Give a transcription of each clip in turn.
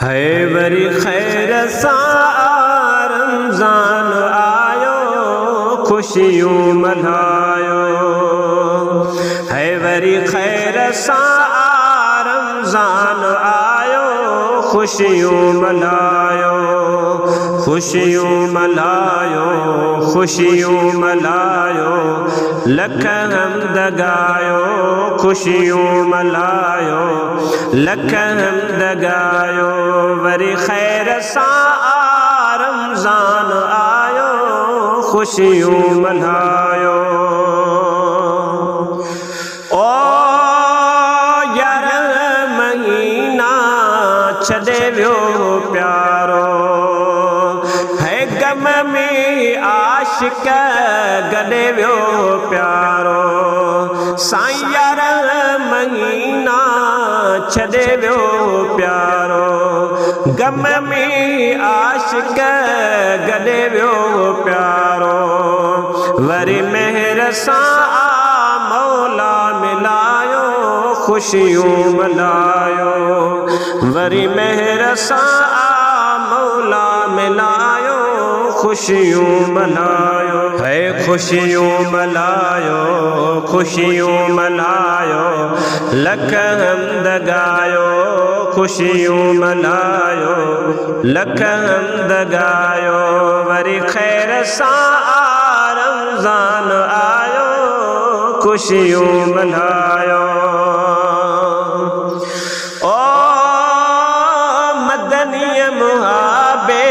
है वरी खैर सां रमज़ान आयो, खुशियूं मल्हायो। है वरी खैर सां रमज़ान आयो, खुशियूं मल्हायो। खुशियूं मल्हायो, खुशियूं मल्हायो, लख हम्द गायो। खुशियूं मल्हायो, लख हम्द गायो। वरी खैर सां रमज़ान आयो, खुशियूं मल्हायो। ओ यार महीना छॾे वियो प्यारो, है गम में आशिक गॾे वियो प्यारो। साईं यार महीना छॾे वियो प्यारो, गम में आशिक गॾे वियो प्यारो। वरी मेहर सां मौला मिलायो, खुशियूं मल्हायो। वरी मेहर सां मौला मिलायो, खुशियूं मल्हायो। है खुशियूं मल्हायो, खुशियूं मल्हायो, लख हम्द गायो। खुशियूं मल्हायो, लख हम्द गायो। वरी खैर सां रमज़ान आयो, खुशियूं मल्हायो। ओ मदनीअ मुहाबे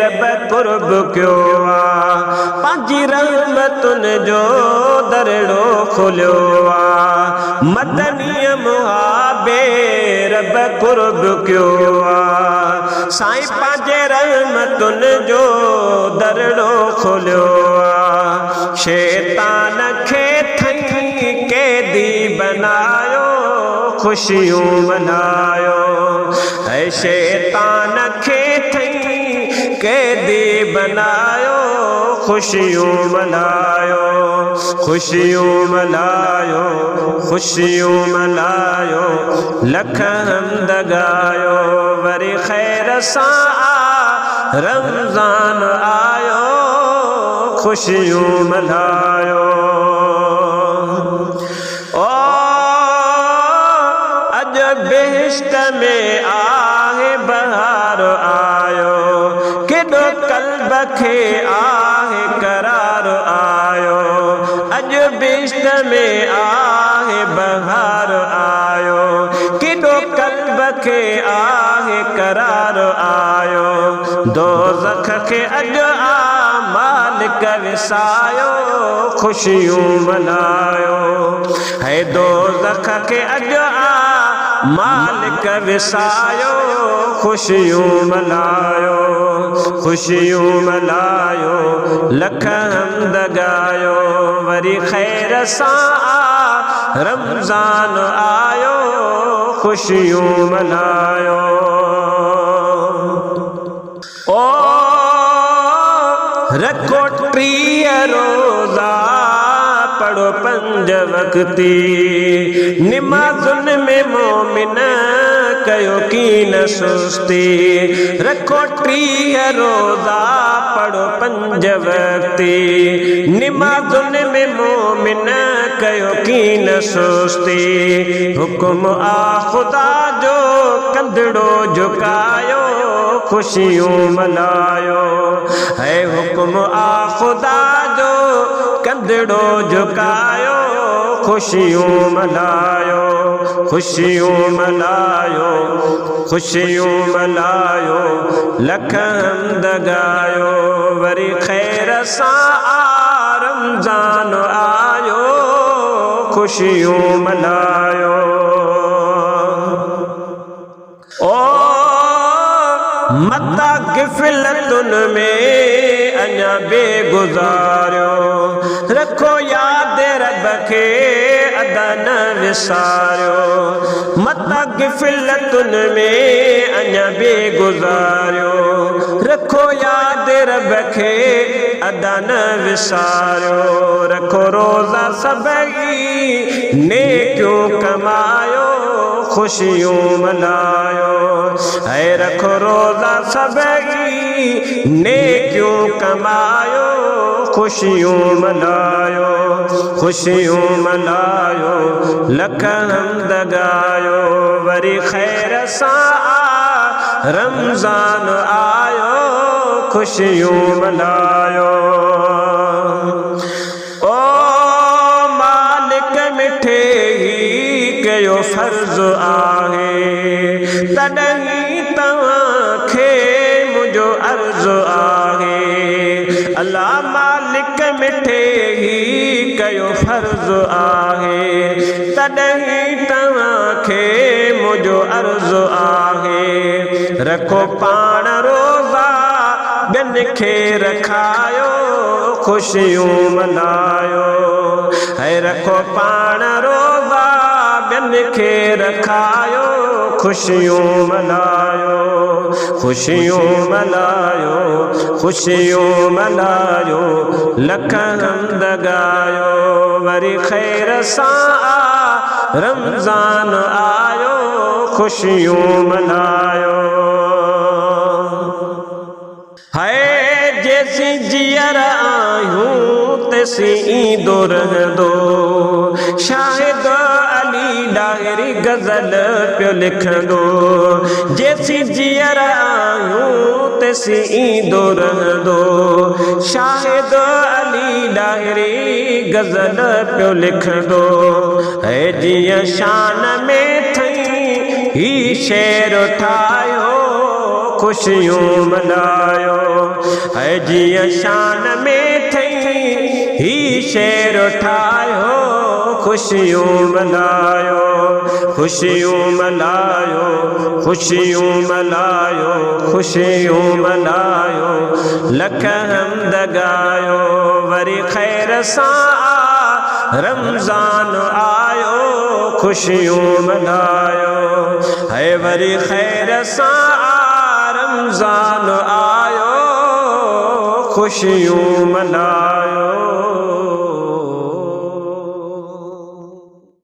रब कुर्ब कयो आ, पंहिंजी रहमतुनि जो दरिड़ो खोलियो आ। मदनीअ मुहाबे रब कुर्ब कयो आ, साईं पंहिंजे रहमतुनि जो दरिड़ो खोलियो आ। शैतान खे थई कैदी बनायो, खुशियूं मल्हायो। है शैतान खे थई कैदी बनायो, खुशियूं मल्हायो। खुशियूं मल्हायो, खुशियूं मल्हायो, लख हम्द गायो। वरी खैर सां रमज़ान आयो, खुशियूं मल्हायो। ओ अज बेहिश्त में आहे बहार आयो, केॾो कल्ब खे आहे करार आयो। अज बेहिश्त में आहे बहार आयो, केॾो कल्ब खे आहे करार आयो। दोज़ख खे अॼु मालिक विसायो, खुशियूं मल्हायो। है दोज़ख खे अॼु मालिक विसायो, खुशियूं मल्हायो। खुशियूं मल्हायो, लख हम्द गायो। वरी खैर सां रमज़ान आयो, खुशियूं मल्हायो। ओ रखो 30 रोज़ा, पढ़ो 5 वक्ती, निमाज़ुनि में मोमिन कयो कीन सुस्ती। रखो 30 रोज़ा, पढ़ो 5 वक्ती, निमाज़ुनि में मोमिन कयो कीन सुस्ती। हुक्म आ ख़ुदा जो कंधड़ो झुकायो, खुशियूं मल्हायो। है हुक्म आ ख़ुदा जो कंधड़ो झुकायो, खुशियूं मल्हायो। खुशियूं मल्हायो, खुशियूं मल्हायो, लख हम्द गायो। वरी खैर सां रमज़ान आयो, खुशियूं मल्हायो। ओ मता गिफ़लतुनि में अञा बेगुज़ारियो, रखो यादि रब खे अदा न विसारियो। मता गिफ़लतुनि में अञा बेगुज़ारियो, रखो यादि रब खे अदा न विसारियो। रखो रोज़ा सभई नेकियूं कमायो, खुशियूं मल्हायो। है रखो रोज़ा सभई नेकियूं कमायो, खुशियूं मल्हायो, खुशियूं मल्हायो, लख हम्द गायो। वरी खैर सां रमज़ान आयो, खुशियूं मल्हायो। ओ मालिक मिठे ही कयो फर्ज़ आहे, तॾहिं तव्हांखे मुंहिंजो अर्ज़ आहे। अल्लाह मालिक मिठे ही कयो फर्ज़ आहे, तॾहिं तव्हांखे मुंहिंजो अर्ज़ आहे। रखो पाण रोज़ा ॿियनि खे रखायो, खुशियूं मल्हायो। है रखो पाण रोज़ा ॿियनि खे रखायो, खुशियूं मल्हायो, खुशियूं मल्हायो, खुशियूं मल्हायो, लख हम्द गायो। वरी खैर सां रमज़ान आयो, खुशियूं मल्हायो। है जैसी जियर आयूं तैसी ईंदो रहंदो, शाहिद अली डायरी गज़ल पियो लिखंदो। जैसी जियर आयूं तैसी ईंदो रहंदो, शाहिद अली डायरी गज़ल पियो लिखंदो। है जीअं शान में थई ही शेर ठाहियो, खुशियूं मल्हायो। है जीअं शान में थई ही शेर ठाहियो, खुशियूं मल्हायो, खुशियूं मल्हायो, खुशियूं मल्हायो, खुशियूं मल्हायो, लख हम्द गायो। वरी खैर सां रमज़ान आयो, खुशियूं मल्हायो। है वरी खैर सां रमज़ान आयो, खुशियूं मल्हायो।